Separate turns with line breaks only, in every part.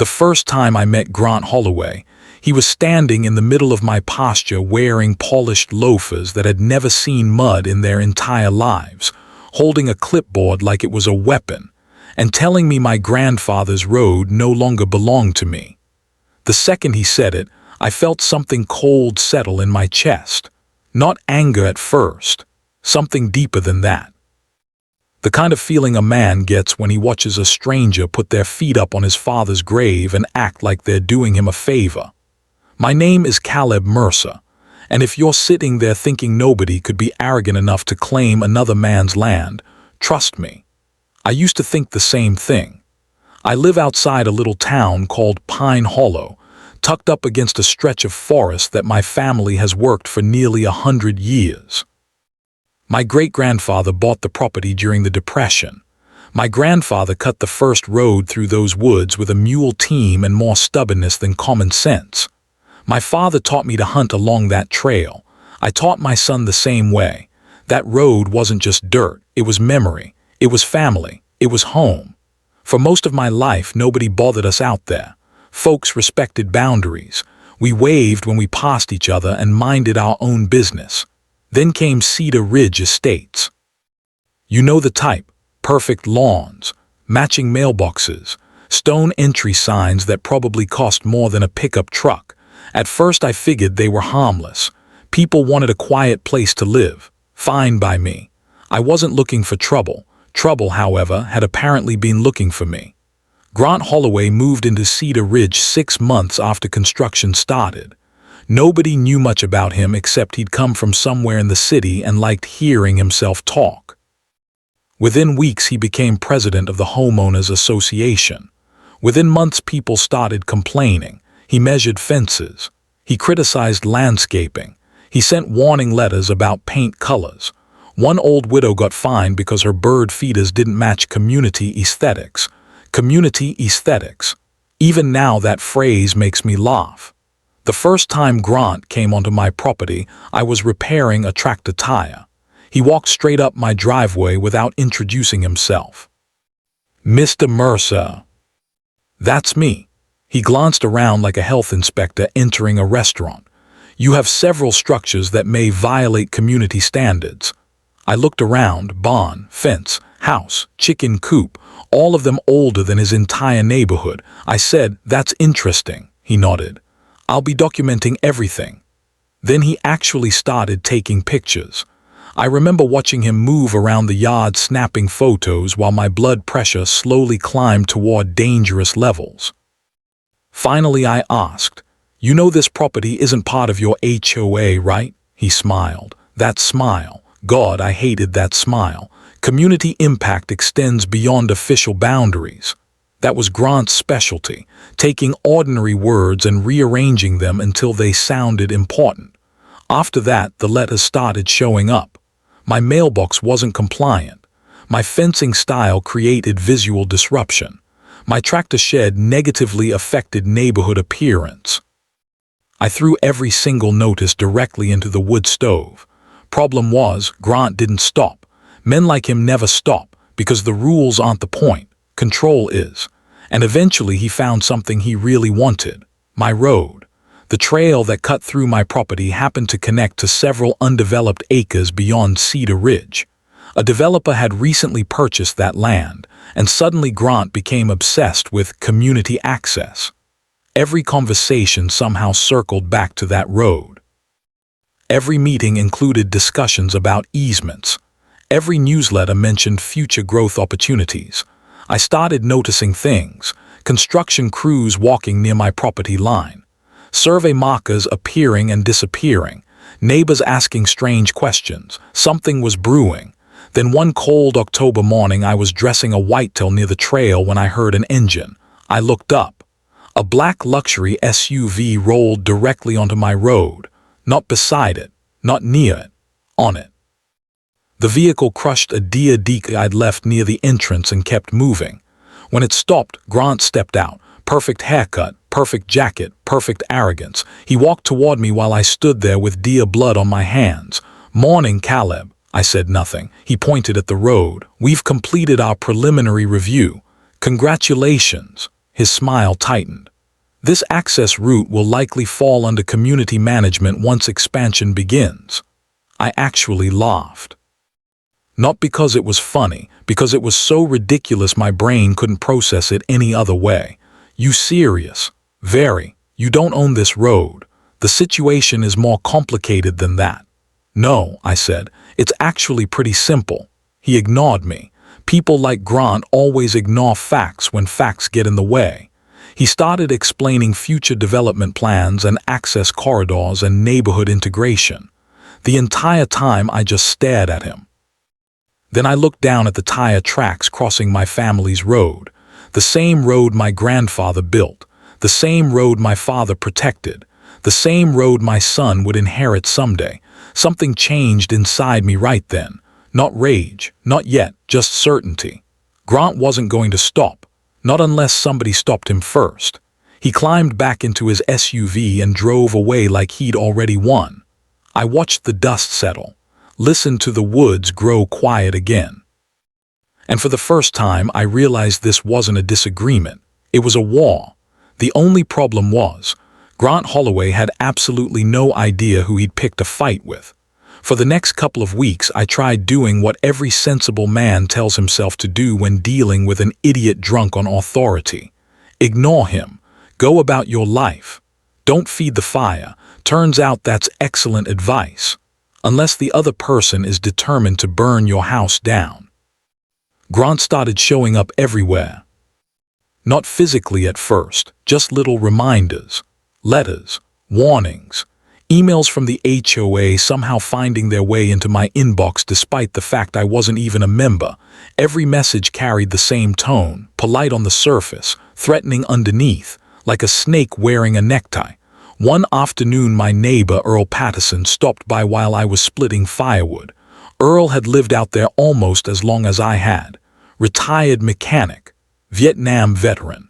The first time I met Grant Holloway, he was standing in the middle of my pasture wearing polished loafers that had never seen mud in their entire lives, holding a clipboard like it was a weapon, and telling me my grandfather's road no longer belonged to me. The second he said it, I felt something cold settle in my chest. Not anger at first, something deeper than that. The kind of feeling a man gets when he watches a stranger put their feet up on his father's grave and act like they're doing him a favor. My name is Caleb Mercer, and if you're sitting there thinking nobody could be arrogant enough to claim another man's land, trust me. I used to think the same thing. I live outside a little town called Pine Hollow, tucked up against a stretch of forest that my family has worked for nearly 100 years. My great-grandfather bought the property during the Depression. My grandfather cut the first road through those woods with a mule team and more stubbornness than common sense. My father taught me to hunt along that trail. I taught my son the same way. That road wasn't just dirt, it was memory, it was family, it was home. For most of my life, nobody bothered us out there. Folks respected boundaries. We waved when we passed each other and minded our own business. Then came Cedar Ridge Estates. You know the type: perfect lawns, matching mailboxes, stone entry signs that probably cost more than a pickup truck. At first I figured they were harmless. People wanted a quiet place to live. Fine by me. I wasn't looking for trouble. Trouble, however, had apparently been looking for me. Grant Holloway moved into Cedar Ridge 6 months after construction started. Nobody knew much about him except he'd come from somewhere in the city and liked hearing himself talk. Within weeks he became president of the Homeowners Association. Within months people started complaining. He measured fences. He criticized landscaping. He sent warning letters about paint colors. One old widow got fined because her bird feeders didn't match community aesthetics. Community aesthetics. Even now that phrase makes me laugh. The first time Grant came onto my property, I was repairing a tractor tire. He walked straight up my driveway without introducing himself. "Mr. Mercer." "That's me." He glanced around like a health inspector entering a restaurant. "You have several structures that may violate community standards." I looked around: barn, fence, house, chicken coop, all of them older than his entire neighborhood. I said, "That's interesting." He nodded. "I'll be documenting everything." Then he actually started taking pictures. I remember watching him move around the yard snapping photos while my blood pressure slowly climbed toward dangerous levels. Finally I asked, "You know this property isn't part of your HOA, right?" He smiled. That smile. God, I hated that smile. Community impact extends beyond official boundaries. That was Grant's specialty, taking ordinary words and rearranging them until they sounded important. After that, the letters started showing up. My mailbox wasn't compliant. My fencing style created visual disruption. My tractor shed negatively affected neighborhood appearance. I threw every single notice directly into the wood stove. Problem was, Grant didn't stop. Men like him never stop, because the rules aren't the point. Control is. And eventually he found something he really wanted: my road. The trail that cut through my property happened to connect to several undeveloped acres beyond Cedar Ridge. A developer had recently purchased that land, and suddenly Grant became obsessed with community access. Every conversation somehow circled back to that road. Every meeting included discussions about easements. Every newsletter mentioned future growth opportunities. I started noticing things: construction crews walking near my property line, survey markers appearing and disappearing, neighbors asking strange questions. Something was brewing. Then one cold October morning I was dressing a whitetail near the trail when I heard an engine. I looked up. A black luxury SUV rolled directly onto my road. Not beside it, not near it, on it. The vehicle crushed a deer decoy I'd left near the entrance and kept moving. When it stopped, Grant stepped out. Perfect haircut, perfect jacket, perfect arrogance. He walked toward me while I stood there with deer blood on my hands. "Morning, Caleb." I said nothing. He pointed at the road. "We've completed our preliminary review." "Congratulations." His smile tightened. This access route will likely fall under community management once expansion begins. I actually laughed. Not because it was funny, because it was so ridiculous my brain couldn't process it any other way. You serious? Very. You don't own this road. The situation is more complicated than that. No, I said, it's actually pretty simple. He ignored me. People like Grant always ignore facts when facts get in the way. He started explaining future development plans and access corridors and neighborhood integration. The entire time I just stared at him. Then I looked down at the tire tracks crossing my family's road, the same road my grandfather built, the same road my father protected, the same road my son would inherit someday. Something changed inside me right then. Not rage, not yet, just certainty. Grant wasn't going to stop, not unless somebody stopped him first. He climbed back into his SUV and drove away like he'd already won. I watched the dust settle, listened to the woods grow quiet again. And for the first time, I realized this wasn't a disagreement. It was a war. The only problem was, Grant Holloway had absolutely no idea who he'd picked a fight with. For the next couple of weeks, I tried doing what every sensible man tells himself to do when dealing with an idiot drunk on authority. Ignore him. Go about your life. Don't feed the fire. Turns out that's excellent advice. Unless the other person is determined to burn your house down. Grant started showing up everywhere. Not physically at first, just little reminders, letters, warnings, emails from the HOA somehow finding their way into my inbox despite the fact I wasn't even a member. Every message carried the same tone, polite on the surface, threatening underneath, like a snake wearing a necktie. One afternoon, my neighbor, Earl Patterson, stopped by while I was splitting firewood. Earl had lived out there almost as long as I had. Retired mechanic, Vietnam veteran.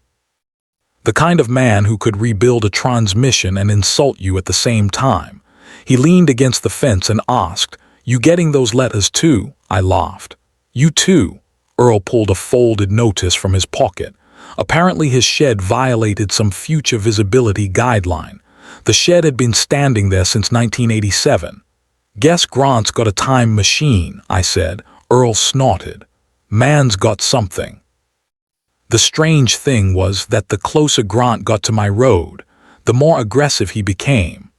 The kind of man who could rebuild a transmission and insult you at the same time. He leaned against the fence and asked, "You getting those letters too?" I laughed. "You too." Earl pulled a folded notice from his pocket. Apparently his shed violated some future visibility guideline. The shed had been standing there since 1987. "Guess Grant's got a time machine," I said. Earl snorted. "Man's got something." The strange thing was that the closer Grant got to my road, the more aggressive he became.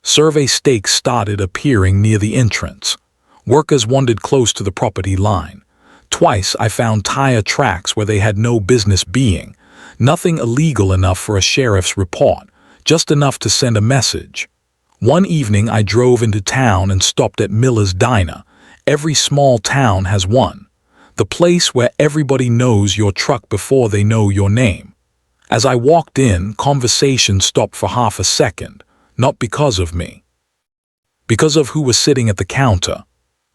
Survey stakes started appearing near the entrance. Workers wandered close to the property line. Twice I found tire tracks where they had no business being. Nothing illegal enough for a sheriff's report, just enough to send a message. One evening I drove into town and stopped at Miller's Diner. Every small town has one. The place where everybody knows your truck before they know your name. As I walked in, conversation stopped for half a second, not because of me. Because of who was sitting at the counter.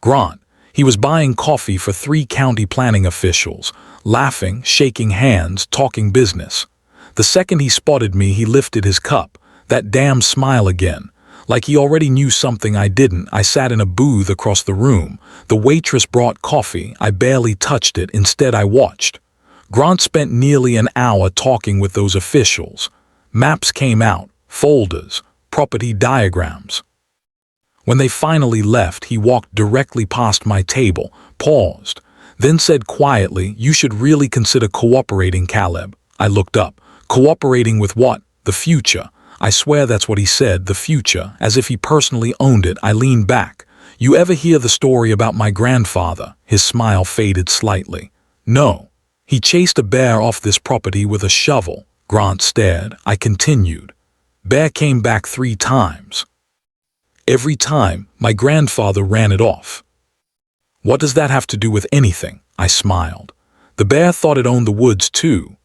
Grant. He was buying coffee for 3 county planning officials, laughing, shaking hands, talking business. The second he spotted me, he lifted his cup, that damn smile again. Like he already knew something I didn't. I sat in a booth across the room. The waitress brought coffee. I barely touched it. Instead, I watched. Grant spent nearly an hour talking with those officials. Maps came out, folders, property diagrams. When they finally left, he walked directly past my table, paused, then said quietly, "You should really consider cooperating, Caleb." I looked up. Cooperating with what? The future. I swear that's what he said, the future, as if he personally owned it. I leaned back. "You ever hear the story about my grandfather?" His smile faded slightly. "No. He chased a bear off this property with a shovel." Grant stared. I continued. "Bear came back 3 times. Every time, my grandfather ran it off." "What does that have to do with anything?" I smiled. "The bear thought it owned the woods too."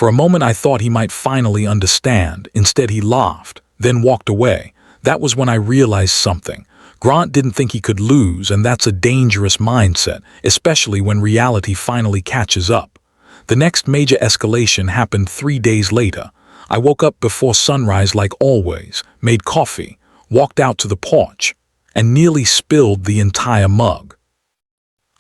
For a moment I thought he might finally understand. Instead he laughed, then walked away. That was when I realized something. Grant didn't think he could lose, and that's a dangerous mindset, especially when reality finally catches up. The next major escalation happened 3 days later. I woke up before sunrise like always, made coffee, walked out to the porch, and nearly spilled the entire mug.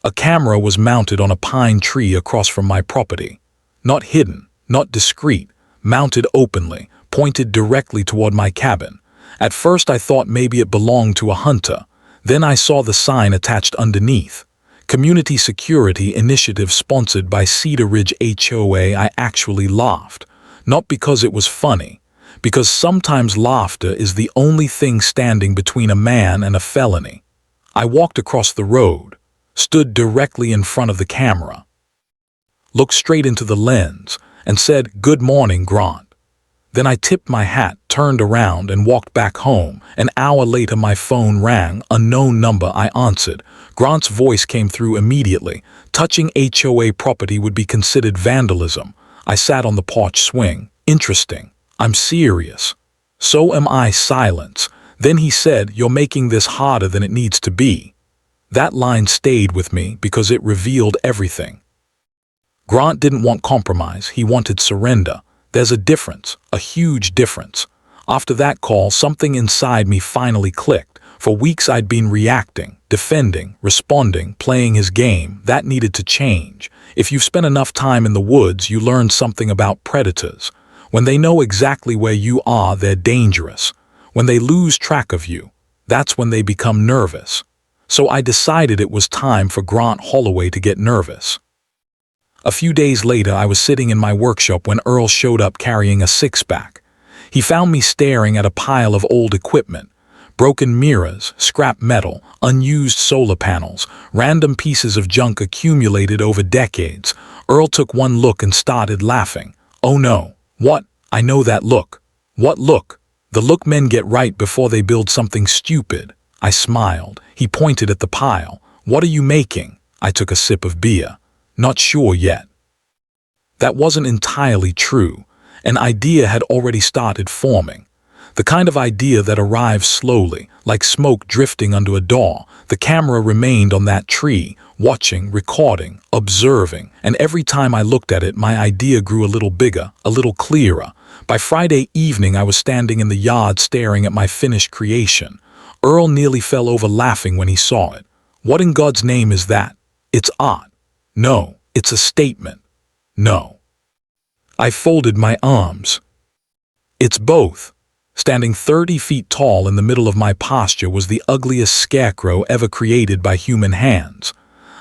A camera was mounted on a pine tree across from my property. Not hidden, not discreet, mounted openly, pointed directly toward my cabin. At first I thought maybe it belonged to a hunter. Then I saw the sign attached underneath. Community Security Initiative sponsored by Cedar Ridge HOA. I actually laughed. Not because it was funny, because sometimes laughter is the only thing standing between a man and a felony. I walked across the road, stood directly in front of the camera, looked straight into the lens, and said, "Good morning, Grant." Then I tipped my hat, turned around, and walked back home. An hour later my phone rang, unknown number. I answered. Grant's voice came through immediately. Touching HOA property would be considered vandalism. I sat on the porch swing. Interesting. I'm serious. So am I. Silence. Then he said, "You're making this harder than it needs to be." That line stayed with me because it revealed everything. Grant didn't want compromise. He wanted surrender. There's a difference, a huge difference. After that call, something inside me finally clicked. For weeks I'd been reacting, defending, responding, playing his game. That needed to change. If you've spent enough time in the woods, you learn something about predators. When they know exactly where you are, they're dangerous. When they lose track of you, that's when they become nervous. So I decided it was time for Grant Holloway to get nervous. A few days later, I was sitting in my workshop when Earl showed up carrying a six-pack. He found me staring at a pile of old equipment. Broken mirrors, scrap metal, unused solar panels, random pieces of junk accumulated over decades. Earl took one look and started laughing. "Oh no. What? I know that look." "What look?" "The look men get right before they build something stupid." I smiled. He pointed at the pile. "What are you making?" I took a sip of beer. "Not sure yet." That wasn't entirely true. An idea had already started forming. The kind of idea that arrives slowly, like smoke drifting under a door. The camera remained on that tree, watching, recording, observing, and every time I looked at it, my idea grew a little bigger, a little clearer. By Friday evening, I was standing in the yard staring at my finished creation. Earl nearly fell over laughing when he saw it. "What in God's name is that?" "It's art." "No, it's a statement." "No." I folded my arms. "It's both." Standing 30 feet tall in the middle of my posture was the ugliest scarecrow ever created by human hands.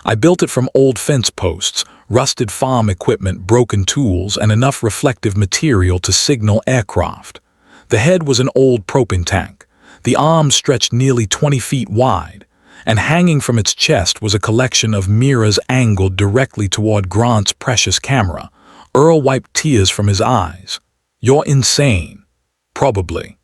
I built it from old fence posts, rusted farm equipment, broken tools, and enough reflective material to signal aircraft. The head was an old propane tank. The arms stretched nearly 20 feet wide, and hanging from its chest was a collection of mirrors angled directly toward Grant's precious camera. Earl wiped tears from his eyes. "You're insane." "Probably."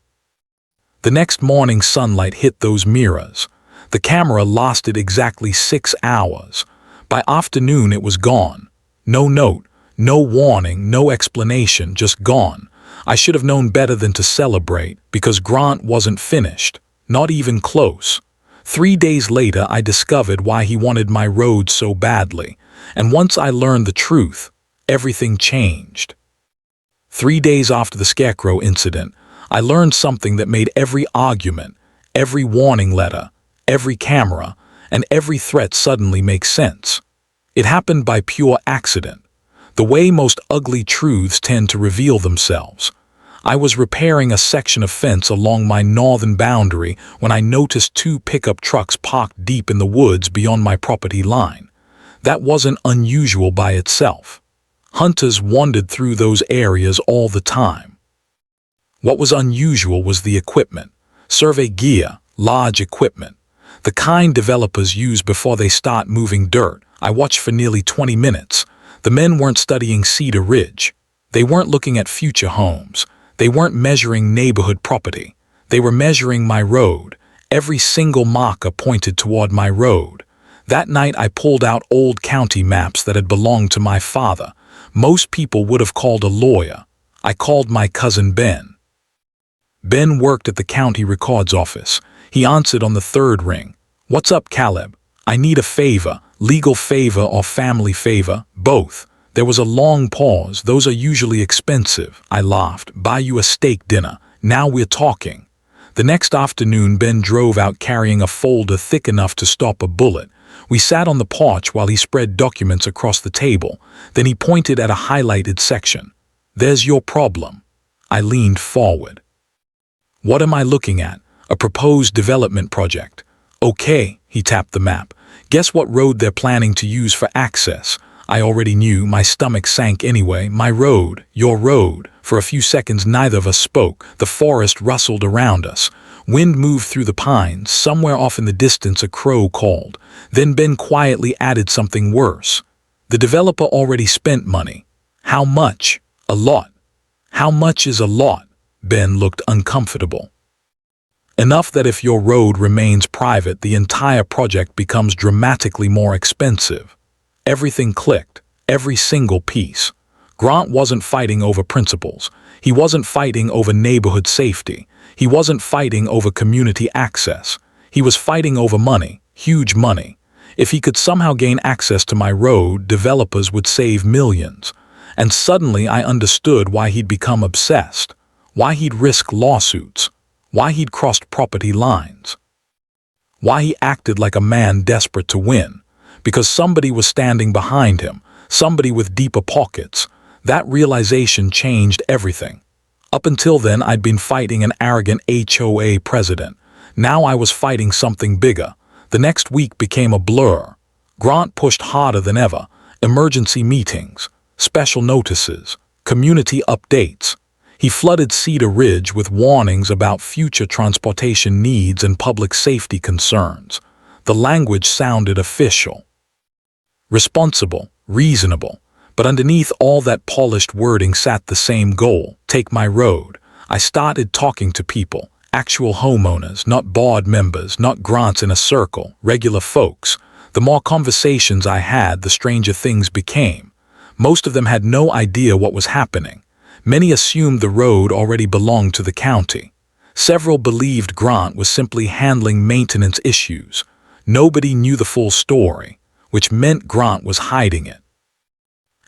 The next morning sunlight hit those mirrors. The camera lasted exactly 6 hours. By afternoon it was gone. No note, no warning, no explanation, just gone. I should have known better than to celebrate, because Grant wasn't finished. Not even close. 3 days later I discovered why he wanted my road so badly. And once I learned the truth, everything changed. 3 days after the scarecrow incident, I learned something that made every argument, every warning letter, every camera, and every threat suddenly make sense. It happened by pure accident, the way most ugly truths tend to reveal themselves. I was repairing a section of fence along my northern boundary when I noticed 2 pickup trucks parked deep in the woods beyond my property line. That wasn't unusual by itself. Hunters wandered through those areas all the time. What was unusual was the equipment. Survey gear, large equipment. The kind developers use before they start moving dirt. I watched for nearly 20 minutes. The men weren't studying Cedar Ridge. They weren't looking at future homes. They weren't measuring neighborhood property. They were measuring my road. Every single marker pointed toward my road. That night I pulled out old county maps that had belonged to my father. Most people would have called a lawyer. I called my cousin Ben. Ben worked at the county records office. He answered on the 3rd ring. "What's up, Caleb? I need a favor. Legal favor or family favor? Both." There was a long pause. "Those are usually expensive." I laughed. "Buy you a steak dinner. Now we're talking." The next afternoon, Ben drove out carrying a folder thick enough to stop a bullet. We sat on the porch while he spread documents across the table. Then he pointed at a highlighted section. There's your problem. I leaned forward. What am I looking at? A proposed development project. Okay, he tapped the map. Guess what road they're planning to use for access? I already knew, my stomach sank anyway. My road, your road. For a few seconds neither of us spoke. The forest rustled around us. Wind moved through the pines. Somewhere off in the distance a crow called. Then Ben quietly added something worse. The developer already spent money. How much? A lot. How much is a lot? Ben looked uncomfortable. Enough that if your road remains private, the entire project becomes dramatically more expensive. Everything clicked, every single piece. Grant wasn't fighting over principles. He wasn't fighting over neighborhood safety. He wasn't fighting over community access. He was fighting over money, huge money. If he could somehow gain access to my road, developers would save millions. And suddenly I understood why he'd become obsessed, why he'd risk lawsuits, why he'd crossed property lines, why he acted like a man desperate to win. Because somebody was standing behind him, somebody with deeper pockets. That realization changed everything. Up until then, I'd been fighting an arrogant HOA president. Now I was fighting something bigger. The next week became a blur. Grant pushed harder than ever. Emergency meetings, special notices, community updates. He flooded Cedar Ridge with warnings about future transportation needs and public safety concerns. The language sounded official. Responsible, reasonable, but underneath all that polished wording sat the same goal: take my road. I started talking to people, actual homeowners, not board members, not grants in a circle, regular folks. The more conversations I had, the stranger things became. Most of them had no idea what was happening. Many assumed the road already belonged to the county. Several believed Grant was simply handling maintenance issues. Nobody knew the full story, which meant Grant was hiding it.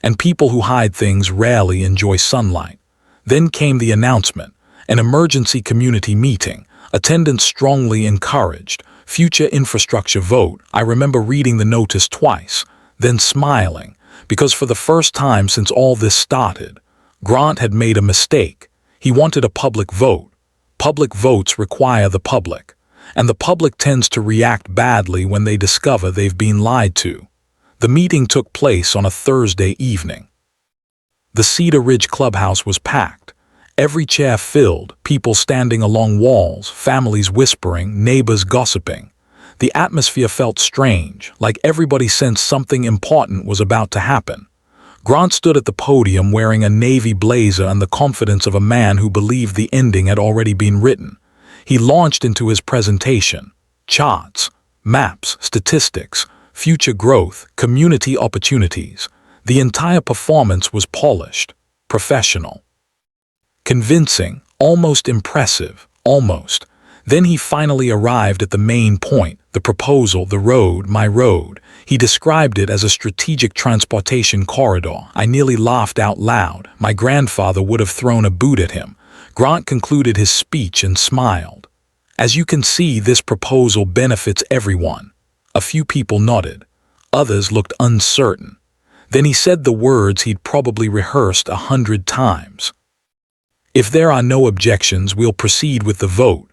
And people who hide things rarely enjoy sunlight. Then came the announcement, an emergency community meeting, attendance strongly encouraged, future infrastructure vote. I remember reading the notice twice, then smiling, because for the first time since all this started, Grant had made a mistake. He wanted a public vote. Public votes require the public. And the public tends to react badly when they discover they've been lied to. The meeting took place on a Thursday evening. The Cedar Ridge clubhouse was packed. Every chair filled, people standing along walls, families whispering, neighbors gossiping. The atmosphere felt strange, like everybody sensed something important was about to happen. Grant stood at the podium wearing a navy blazer and the confidence of a man who believed the ending had already been written. He launched into his presentation. Charts, maps, statistics, future growth, community opportunities. The entire performance was polished, professional, convincing, almost impressive, almost. Then he finally arrived at the main point, the proposal, the road, my road. He described it as a strategic transportation corridor. I nearly laughed out loud. My grandfather would have thrown a boot at him. Grant concluded his speech and smiled. As you can see, this proposal benefits everyone. A few people nodded. Others looked uncertain. Then he said the words he'd probably rehearsed 100 times. If there are no objections, we'll proceed with the vote.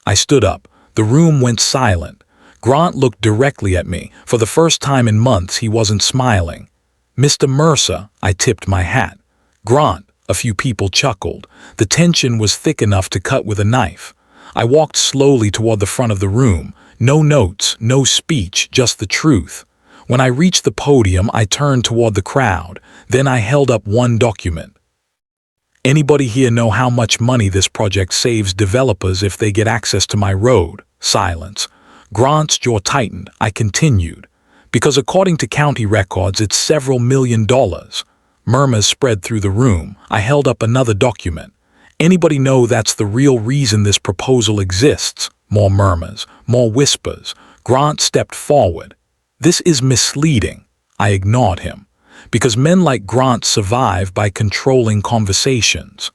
I stood up. The room went silent. Grant looked directly at me. For the first time in months, he wasn't smiling. Mr. Mercer, I tipped my hat. Grant, a few people chuckled. The tension was thick enough to cut with a knife. I walked slowly toward the front of the room. No notes, no speech, just the truth. When I reached the podium, I turned toward the crowd. Then I held up one document. Anybody here know how much money this project saves developers if they get access to my road? Silence. Grant's jaw tightened. I continued. Because according to county records, it's several $1 million. Murmurs spread through the room. I held up another document. Anybody know that's the real reason this proposal exists? More murmurs, more whispers. Grant stepped forward. This is misleading. I ignored him. Because men like Grant survive by controlling conversations.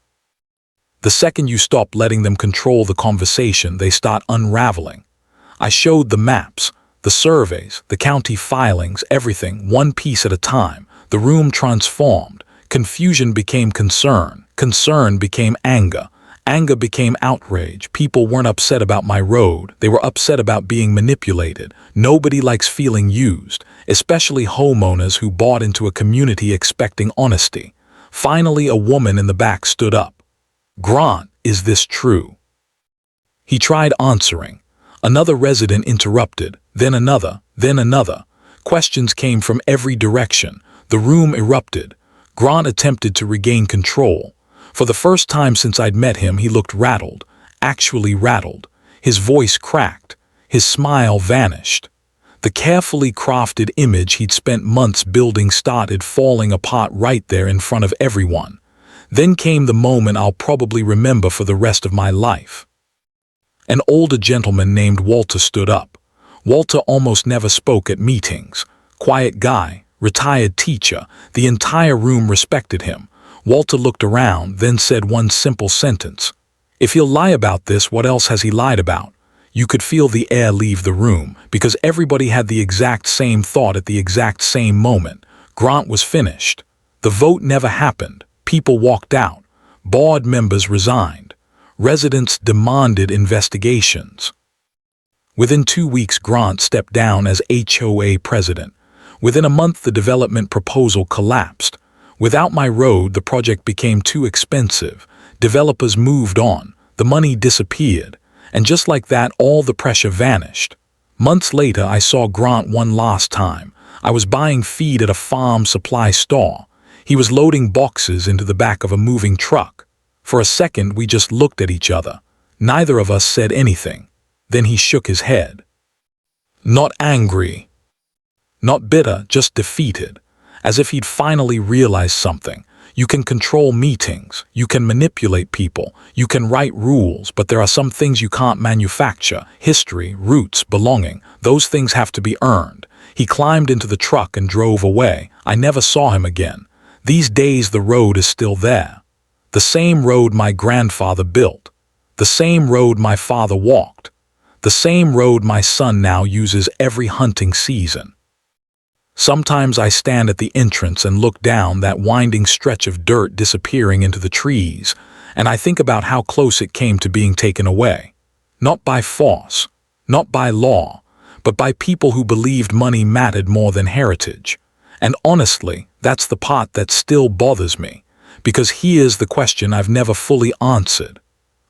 The second you stop letting them control the conversation, they start unraveling. I showed the maps, the surveys, the county filings, everything, one piece at a time. The room transformed. Confusion became concern. Concern became anger. Anger became outrage. People weren't upset about my road. They were upset about being manipulated. Nobody likes feeling used, especially homeowners who bought into a community expecting honesty. Finally, a woman in the back stood up. "Grant, is this true?" He tried answering. Another resident interrupted, then another, then another. Questions came from every direction. The room erupted. Grant attempted to regain control. For the first time since I'd met him, he looked rattled, actually rattled. His voice cracked. His smile vanished. The carefully crafted image he'd spent months building started falling apart right there in front of everyone. Then came the moment I'll probably remember for the rest of my life. An older gentleman named Walter stood up. Walter almost never spoke at meetings. Quiet guy, retired teacher. The entire room respected him. Walter looked around, then said one simple sentence. "If he'll lie about this, what else has he lied about?" You could feel the air leave the room, because everybody had the exact same thought at the exact same moment. Grant was finished. The vote never happened. People walked out. Board members resigned. Residents demanded investigations. Within 2 weeks, Grant stepped down as HOA president. Within a month, the development proposal collapsed. Without my road, the project became too expensive. Developers moved on. The money disappeared. And just like that, all the pressure vanished. Months later, I saw Grant one last time. I was buying feed at a farm supply store. He was loading boxes into the back of a moving truck. For a second, we just looked at each other. Neither of us said anything. Then he shook his head. Not angry. Not bitter, just defeated. As if he'd finally realized something. You can control meetings, you can manipulate people, you can write rules, but there are some things you can't manufacture. History, roots, belonging, those things have to be earned. He climbed into the truck and drove away. I never saw him again. These days the road is still there. The same road my grandfather built. The same road my father walked. The same road my son now uses every hunting season. Sometimes I stand at the entrance and look down that winding stretch of dirt disappearing into the trees, and I think about how close it came to being taken away. Not by force, not by law, but by people who believed money mattered more than heritage. And honestly, that's the part that still bothers me, because here's the question I've never fully answered.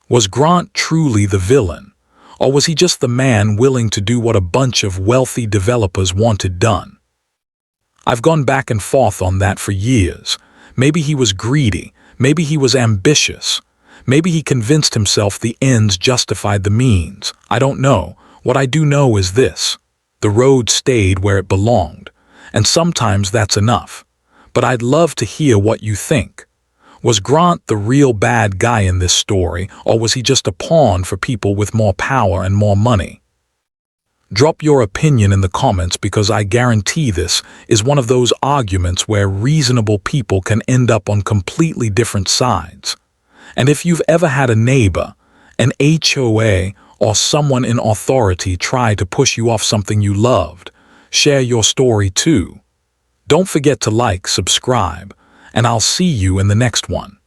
Was Grant truly the villain, or was he just the man willing to do what a bunch of wealthy developers wanted done? I've gone back and forth on that for years. Maybe he was greedy. Maybe he was ambitious. Maybe he convinced himself the ends justified the means. I don't know. What I do know is this. The road stayed where it belonged. And sometimes that's enough. But I'd love to hear what you think. Was Grant the real bad guy in this story, or was he just a pawn for people with more power and more money? Drop your opinion in the comments, because I guarantee this is one of those arguments where reasonable people can end up on completely different sides. And if you've ever had a neighbor, an HOA, or someone in authority try to push you off something you loved, share your story too. Don't forget to like, subscribe, and I'll see you in the next one.